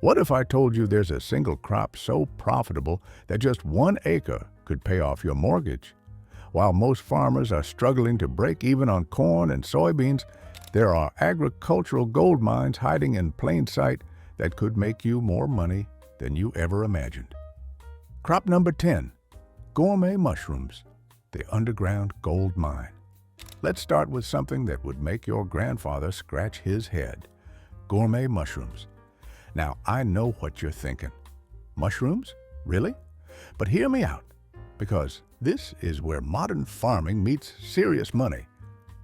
What if I told you there's a single crop so profitable that just 1 acre could pay off your mortgage? While most farmers are struggling to break even on corn and soybeans, there are agricultural gold mines hiding in plain sight that could make you more money than you ever imagined. Crop number 10, gourmet mushrooms, the underground gold mine. Let's start with something that would make your grandfather scratch his head: gourmet mushrooms. Now, I know what you're thinking. Mushrooms? Really? But hear me out, because this is where modern farming meets serious money.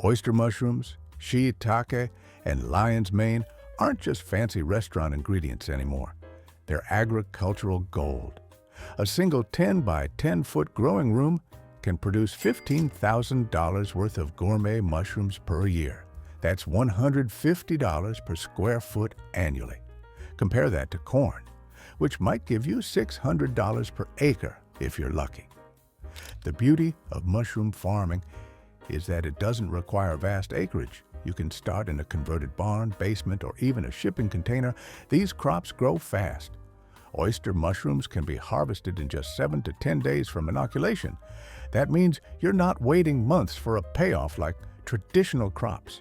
Oyster mushrooms, shiitake, and lion's mane aren't just fancy restaurant ingredients anymore. They're agricultural gold. A single 10 by 10 foot growing room can produce $15,000 worth of gourmet mushrooms per year. That's $150 per square foot annually. Compare that to corn, which might give you $600 per acre if you're lucky. The beauty of mushroom farming is that it doesn't require vast acreage. You can start in a converted barn, basement, or even a shipping container. These crops grow fast. Oyster mushrooms can be harvested in just 7 to 10 days from inoculation. That means you're not waiting months for a payoff like traditional crops.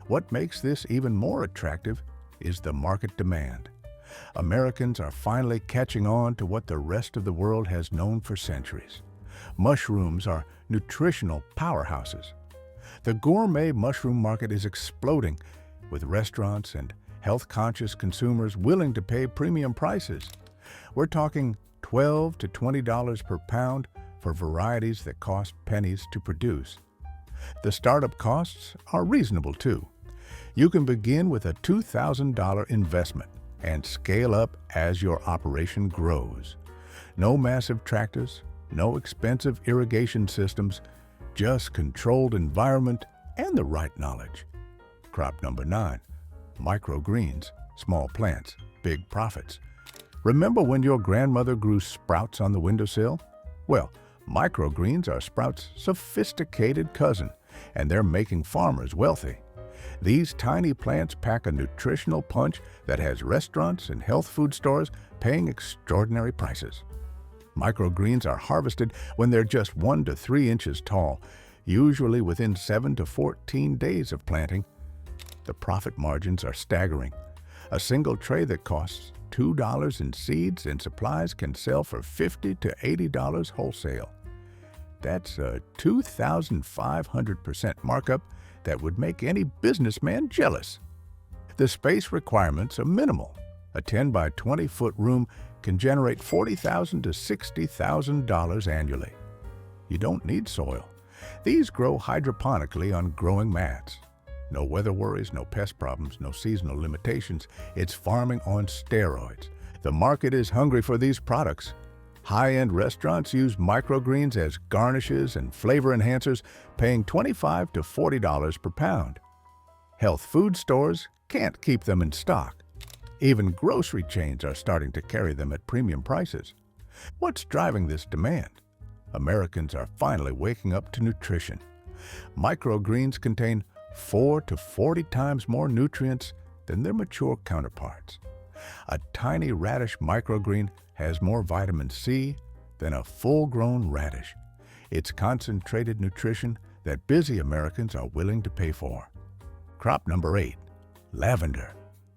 What makes this even more attractive is the market demand. Americans are finally catching on to what the rest of the world has known for centuries. Mushrooms are nutritional powerhouses. The gourmet mushroom market is exploding, with restaurants and health-conscious consumers willing to pay premium prices. We're talking $12 to $20 per pound for varieties that cost pennies to produce. The startup costs are reasonable too. You can begin with a $2,000 investment and scale up as your operation grows. No massive tractors, no expensive irrigation systems, just controlled environment and the right knowledge. Crop number 9, microgreens, small plants, big profits. Remember when your grandmother grew sprouts on the windowsill? Well, microgreens are sprouts' sophisticated cousin, and they're making farmers wealthy. These tiny plants pack a nutritional punch that has restaurants and health food stores paying extraordinary prices. Microgreens are harvested when they're just 1 to 3 inches tall, usually within 7 to 14 days of planting. The profit margins are staggering. A single tray that costs $2 in seeds and supplies can sell for $50 to $80 wholesale. That's a 2,500% markup that would make any businessman jealous. The space requirements are minimal. A 10 by 20 foot room can generate $40,000 to $60,000 annually. You don't need soil. These grow hydroponically on growing mats. No weather worries, no pest problems, no seasonal limitations. It's farming on steroids. The market is hungry for these products. High-end restaurants use microgreens as garnishes and flavor enhancers, paying $25 to $40 per pound. Health food stores can't keep them in stock. Even grocery chains are starting to carry them at premium prices. What's driving this demand? Americans are finally waking up to nutrition. Microgreens contain 4 to 40 times more nutrients than their mature counterparts. A tiny radish microgreen has more vitamin C than a full-grown radish. It's concentrated nutrition that busy Americans are willing to pay for. Crop number 8, lavender,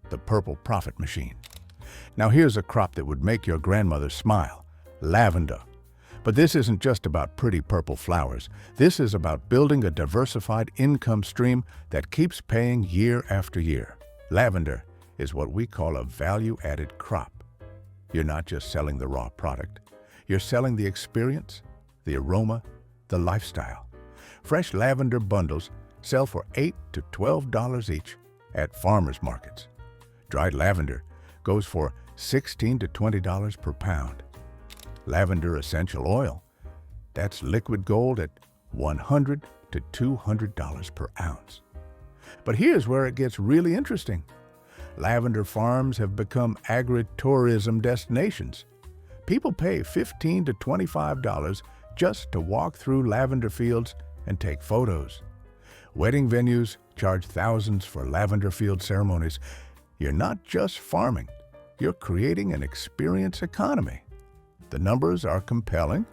the purple profit machine. Now here's a crop that would make your grandmother smile: lavender. But this isn't just about pretty purple flowers. This is about building a diversified income stream that keeps paying year after year. Lavender is what we call a value-added crop. You're not just selling the raw product. You're selling the experience, the aroma, the lifestyle. Fresh lavender bundles sell for $8 to $12 each at farmers markets. Dried lavender goes for $16 to $20 per pound. Lavender essential oil, that's liquid gold at $100 to $200 per ounce. But here's where it gets really interesting. Lavender farms have become agritourism destinations. People pay $15 to $25 just to walk through lavender fields and take photos. Wedding venues charge thousands for lavender field ceremonies. You're not just farming, you're creating an experience economy. The numbers are compelling.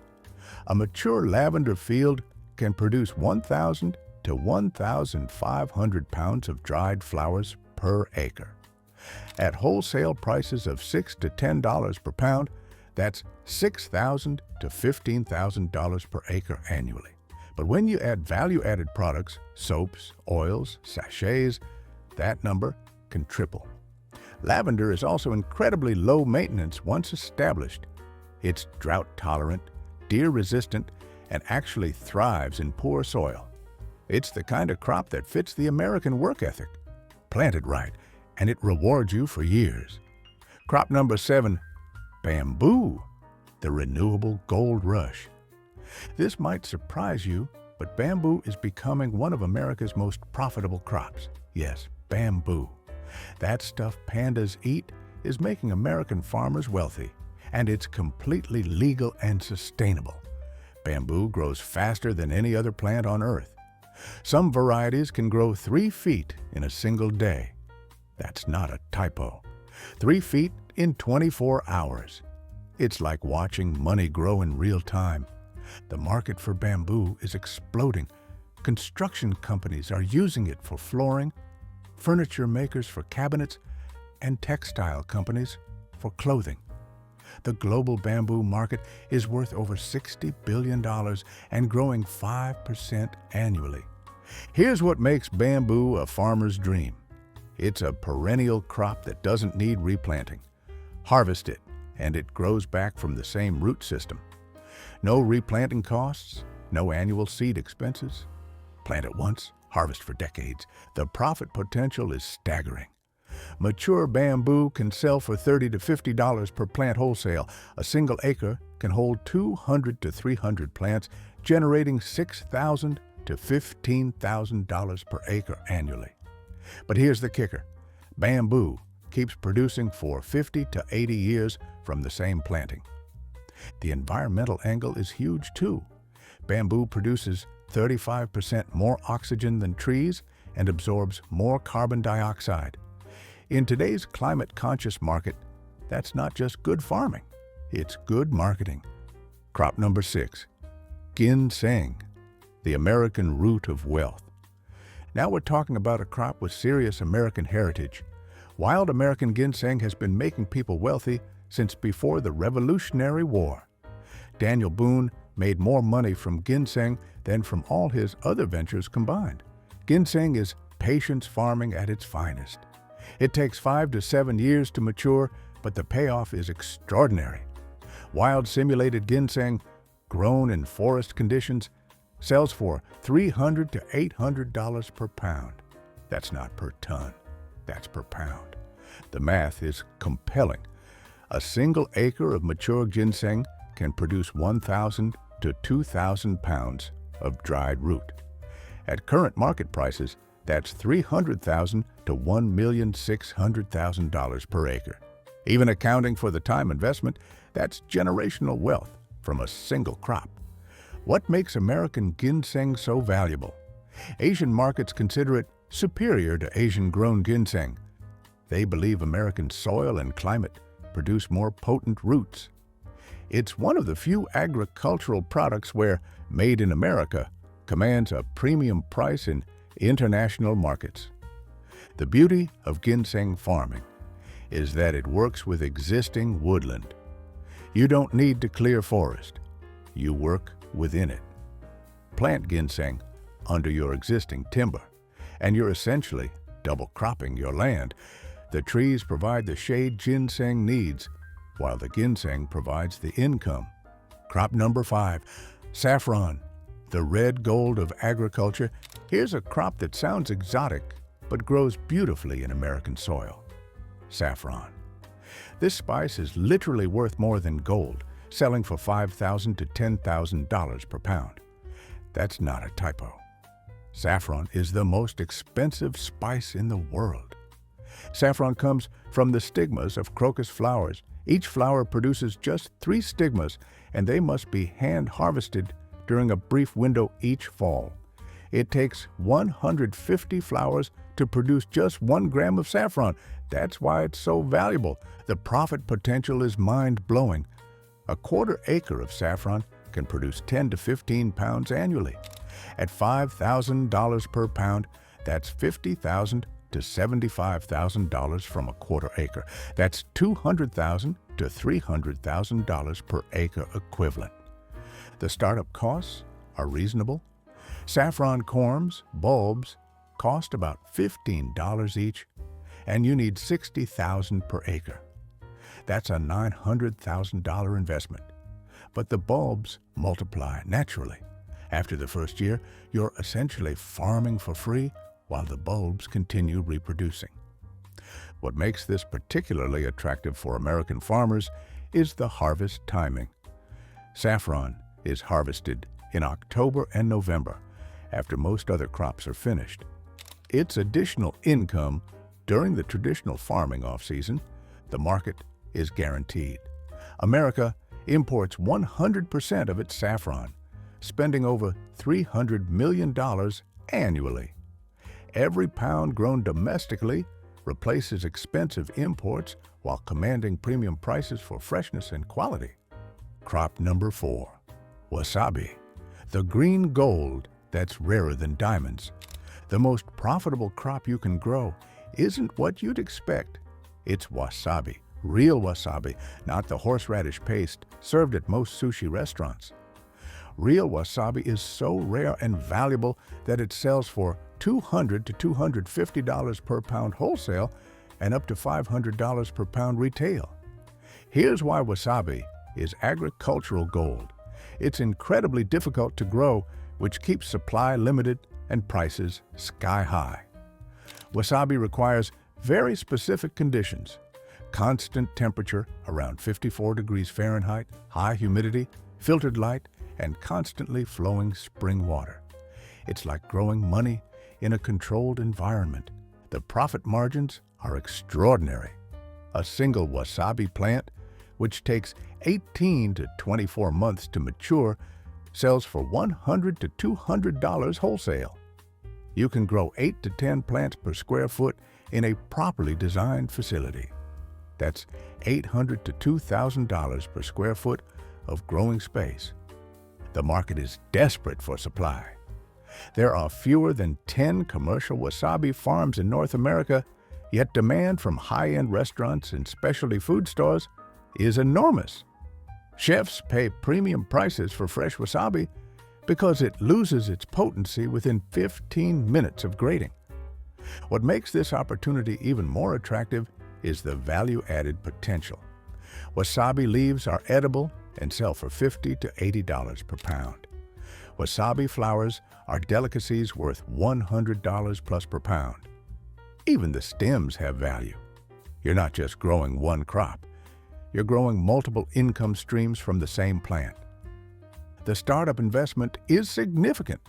A mature lavender field can produce 1,000 to 1,500 pounds of dried flowers per acre. At wholesale prices of $6 to $10 per pound, that's $6,000 to $15,000 per acre annually. But when you add value-added products, soaps, oils, sachets, that number can triple. Lavender is also incredibly low maintenance once established. It's drought-tolerant, deer-resistant, and actually thrives in poor soil. It's the kind of crop that fits the American work ethic. Plant it right, and it rewards you for years. Crop number 7, bamboo, the renewable gold rush. This might surprise you, but bamboo is becoming one of America's most profitable crops. Yes, bamboo. That stuff pandas eat is making American farmers wealthy, and it's completely legal and sustainable. Bamboo grows faster than any other plant on Earth. Some varieties can grow 3 feet in a single day. That's not a typo. 3 feet in 24 hours. It's like watching money grow in real time. The market for bamboo is exploding. Construction companies are using it for flooring, furniture makers for cabinets, and textile companies for clothing. The global bamboo market is worth over $60 billion and growing 5% annually. Here's what makes bamboo a farmer's dream. It's a perennial crop that doesn't need replanting. Harvest it, and it grows back from the same root system. No replanting costs, no annual seed expenses. Plant it once, harvest for decades. The profit potential is staggering. Mature bamboo can sell for $30 to $50 per plant wholesale. A single acre can hold 200 to 300 plants, generating $6,000 to $15,000 per acre annually. But here's the kicker. Bamboo keeps producing for 50 to 80 years from the same planting. The environmental angle is huge too. Bamboo produces 35% more oxygen than trees and absorbs more carbon dioxide. In today's climate-conscious market, that's not just good farming, it's good marketing. Crop number 6, ginseng, the American root of wealth. Now we're talking about a crop with serious American heritage. Wild American ginseng has been making people wealthy since before the Revolutionary War. Daniel Boone made more money from ginseng than from all his other ventures combined. Ginseng is patience farming at its finest. It takes 5 to 7 years to mature, but the payoff is extraordinary. Wild simulated ginseng, grown in forest conditions, sells for $300 to $800 per pound. That's not per ton, that's per pound. The math is compelling. A single acre of mature ginseng can produce 1,000 to 2,000 pounds of dried root. At current market prices, that's $300,000 to $1,600,000 per acre. Even accounting for the time investment, that's generational wealth from a single crop. What makes American ginseng so valuable? Asian markets consider it superior to Asian-grown ginseng. They believe American soil and climate produce more potent roots. It's one of the few agricultural products where Made in America commands a premium price in international markets. The beauty of ginseng farming is that it works with existing woodland. You don't need to clear forest. You work within it. Plant ginseng under your existing timber, and you're essentially double cropping your land. The trees provide the shade ginseng needs, while the ginseng provides the income. Crop number 5, saffron, the red gold of agriculture. Here's a crop that sounds exotic, but grows beautifully in American soil. Saffron. This spice is literally worth more than gold, selling for $5,000 to $10,000 per pound. That's not a typo. Saffron is the most expensive spice in the world. Saffron comes from the stigmas of crocus flowers. Each flower produces just 3 stigmas, and they must be hand-harvested during a brief window each fall. It takes 150 flowers to produce just 1 gram of saffron. That's why it's so valuable. The profit potential is mind-blowing. A quarter acre of saffron can produce 10 to 15 pounds annually. At $5,000 per pound, that's $50,000 to $75,000 from a quarter acre. That's $200,000 to $300,000 per acre equivalent. The startup costs are reasonable. Saffron corms, bulbs, cost about $15 each, and you need $60,000 per acre. That's a $900,000 investment. But the bulbs multiply naturally. After the first year, you're essentially farming for free while the bulbs continue reproducing. What makes this particularly attractive for American farmers is the harvest timing. Saffron is harvested in October and November, after most other crops are finished. It's additional income during the traditional farming off-season. The market is guaranteed. America imports 100% of its saffron, spending over $300 million annually. Every pound grown domestically replaces expensive imports while commanding premium prices for freshness and quality. Crop number 4, wasabi, the green gold that's rarer than diamonds. The most profitable crop you can grow isn't what you'd expect. It's wasabi, real wasabi, not the horseradish paste served at most sushi restaurants. Real wasabi is so rare and valuable that it sells for $200 to $250 per pound wholesale and up to $500 per pound retail. Here's why wasabi is agricultural gold. It's incredibly difficult to grow, which keeps supply limited and prices sky high. Wasabi requires very specific conditions: constant temperature around 54 degrees Fahrenheit, high humidity, filtered light, and constantly flowing spring water. It's like growing money in a controlled environment. The profit margins are extraordinary. A single wasabi plant, which takes 18 to 24 months to mature, sells for $100 to $200 wholesale. You can grow 8 to 10 plants per square foot in a properly designed facility. That's $800 to $2,000 per square foot of growing space. The market is desperate for supply. There are fewer than 10 commercial wasabi farms in North America, yet demand from high-end restaurants and specialty food stores is enormous. Chefs pay premium prices for fresh wasabi because it loses its potency within 15 minutes of grating. What makes this opportunity even more attractive is the value-added potential. Wasabi leaves are edible and sell for $50 to $80 per pound. Wasabi flowers are delicacies worth $100 plus per pound. Even the stems have value. You're not just growing one crop. You're growing multiple income streams from the same plant. The startup investment is significant: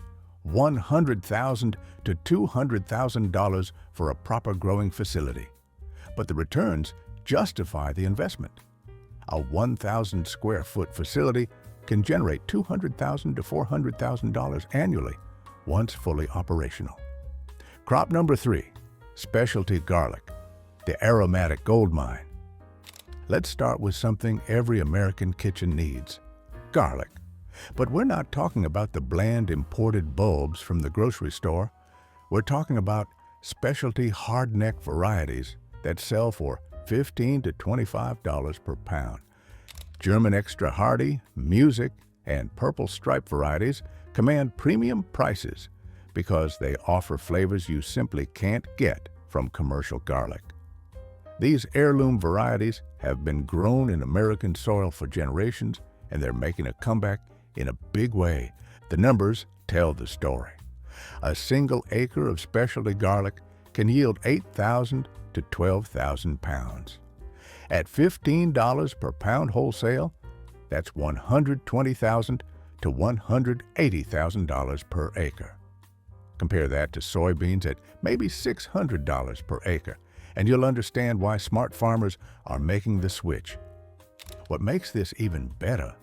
$100,000 to $200,000 for a proper growing facility. But the returns justify the investment. A 1,000 square foot facility can generate $200,000 to $400,000 annually once fully operational. Crop number 3, specialty garlic, the aromatic gold mine. Let's start with something every American kitchen needs: garlic. But we're not talking about the bland imported bulbs from the grocery store. We're talking about specialty hardneck varieties that sell for $15 to $25 per pound. German extra hardy, music, and purple stripe varieties command premium prices because they offer flavors you simply can't get from commercial garlic. These heirloom varieties have been grown in American soil for generations, and they're making a comeback in a big way. The numbers tell the story. A single acre of specialty garlic can yield 8,000 to 12,000 pounds. At $15 per pound wholesale, that's $120,000 to $180,000 per acre. Compare that to soybeans at maybe $600 per acre, and you'll understand why smart farmers are making the switch. What makes this even better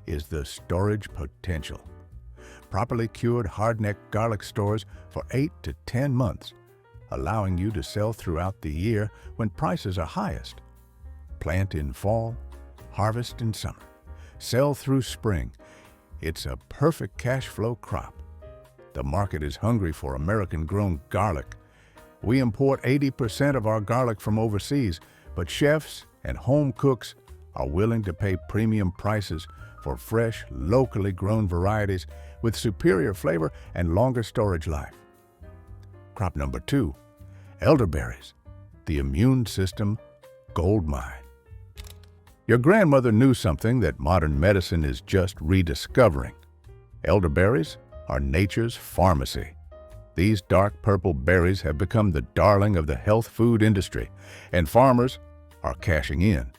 is the storage potential. Properly cured hardneck garlic stores for 8 to 10 months. allowing you to sell throughout the year when prices are highest. Plant in fall, harvest in summer, sell through spring. It's a perfect cash flow crop. The market is hungry for American-grown garlic. We import 80% of our garlic from overseas, but chefs and home cooks are willing to pay premium prices for fresh, locally grown varieties with superior flavor and longer storage life. Crop number 2, elderberries, the immune system goldmine. Your grandmother knew something that modern medicine is just rediscovering. Elderberries are nature's pharmacy. These dark purple berries have become the darling of the health food industry, and farmers are cashing in.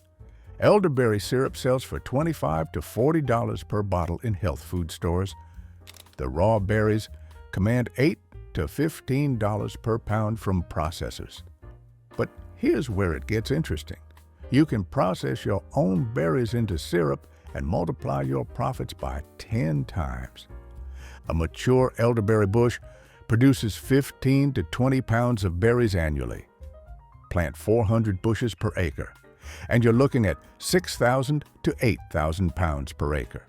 Elderberry syrup sells for $25 to $40 per bottle in health food stores. The raw berries command $8 to $15 per pound from processors. But here's where it gets interesting. You can process your own berries into syrup and multiply your profits by 10 times. A mature elderberry bush produces 15 to 20 pounds of berries annually. Plant 400 bushes per acre, and you're looking at 6,000 to 8,000 pounds per acre.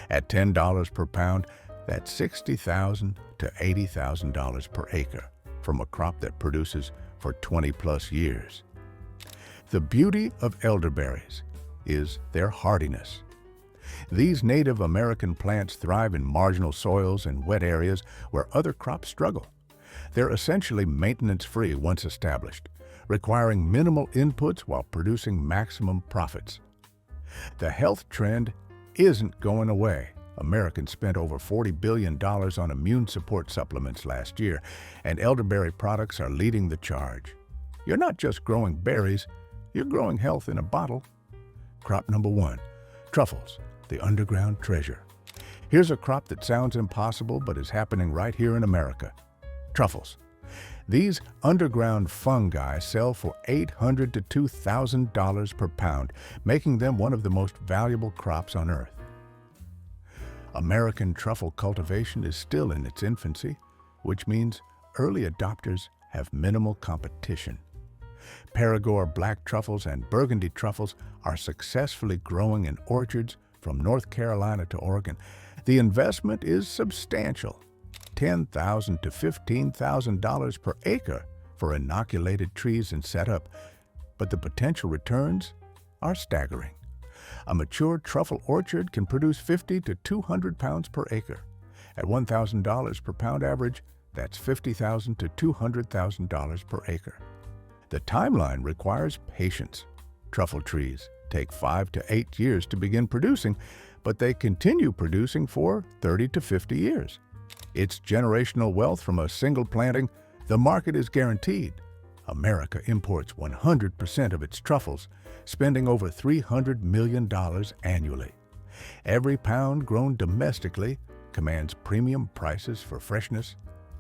At $10 per pound, that's $60,000 to $80,000 per acre from a crop that produces for 20-plus years. The beauty of elderberries is their hardiness. These Native American plants thrive in marginal soils and wet areas where other crops struggle. They're essentially maintenance-free once established, requiring minimal inputs while producing maximum profits. The health trend isn't going away. Americans spent over $40 billion on immune support supplements last year, and elderberry products are leading the charge. You're not just growing berries, you're growing health in a bottle. Crop number 1, truffles, the underground treasure. Here's a crop that sounds impossible but is happening right here in America. Truffles. These underground fungi sell for $800 to $2,000 per pound, making them one of the most valuable crops on Earth. American truffle cultivation is still in its infancy, which means early adopters have minimal competition. Perigord black truffles and burgundy truffles are successfully growing in orchards from North Carolina to Oregon. The investment is substantial, $10,000 to $15,000 per acre for inoculated trees and setup, but the potential returns are staggering. A mature truffle orchard can produce 50 to 200 pounds per acre. At $1,000 per pound average, that's $50,000 to $200,000 per acre. The timeline requires patience. Truffle trees take 5 to 8 years to begin producing, but they continue producing for 30 to 50 years. It's generational wealth from a single planting. The market is guaranteed. America imports 100% of its truffles, spending over $300 million annually. Every pound grown domestically commands premium prices for freshness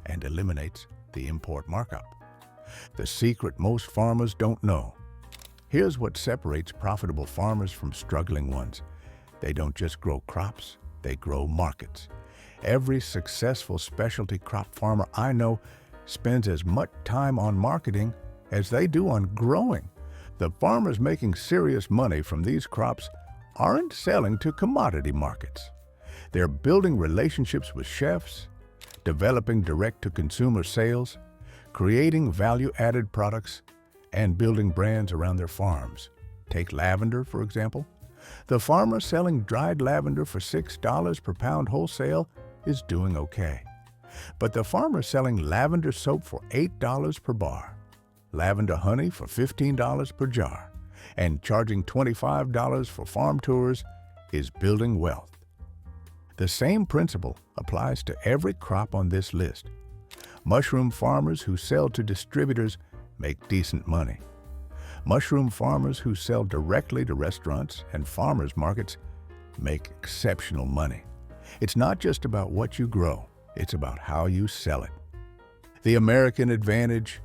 and eliminates the import markup. The secret most farmers don't know. Here's what separates profitable farmers from struggling ones. They don't just grow crops, they grow markets. Every successful specialty crop farmer I know spends as much time on marketing as they do on growing. The farmers making serious money from these crops aren't selling to commodity markets. They're building relationships with chefs, developing direct-to-consumer sales, creating value-added products, and building brands around their farms. Take lavender, for example. The farmer selling dried lavender for $6 per pound wholesale is doing okay. But the farmer selling lavender soap for $8 per bar, lavender honey for $15 per jar, and charging $25 for farm tours is building wealth. The same principle applies to every crop on this list. Mushroom farmers who sell to distributors make decent money. Mushroom farmers who sell directly to restaurants and farmers markets make exceptional money. It's not just about what you grow, it's about how you sell it. The American advantage.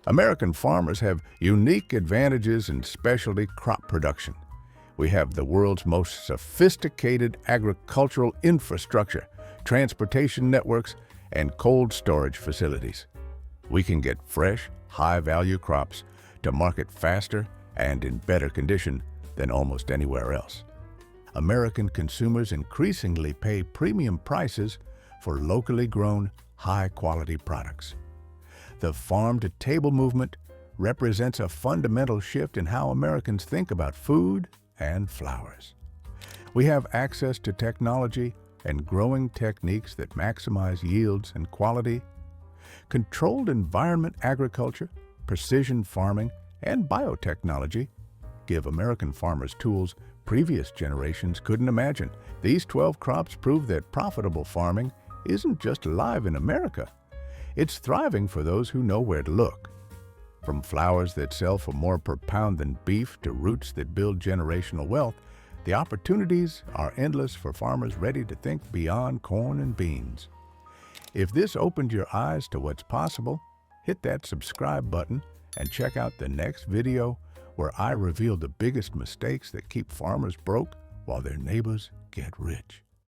American farmers have unique advantages in specialty crop production. We have the world's most sophisticated agricultural infrastructure, transportation networks, and cold storage facilities. We can get fresh, high-value crops to market faster and in better condition than almost anywhere else. American consumers increasingly pay premium prices for locally grown, high-quality products. The farm-to-table movement represents a fundamental shift in how Americans think about food and flowers. We have access to technology and growing techniques that maximize yields and quality. Controlled environment agriculture, precision farming, and biotechnology give American farmers tools previous generations couldn't imagine. These 12 crops prove that profitable farming isn't just alive in America. It's thriving for those who know where to look. From flowers that sell for more per pound than beef to roots that build generational wealth, the opportunities are endless for farmers ready to think beyond corn and beans. If this opened your eyes to what's possible, hit that subscribe button and check out the next video where I reveal the biggest mistakes that keep farmers broke while their neighbors get rich.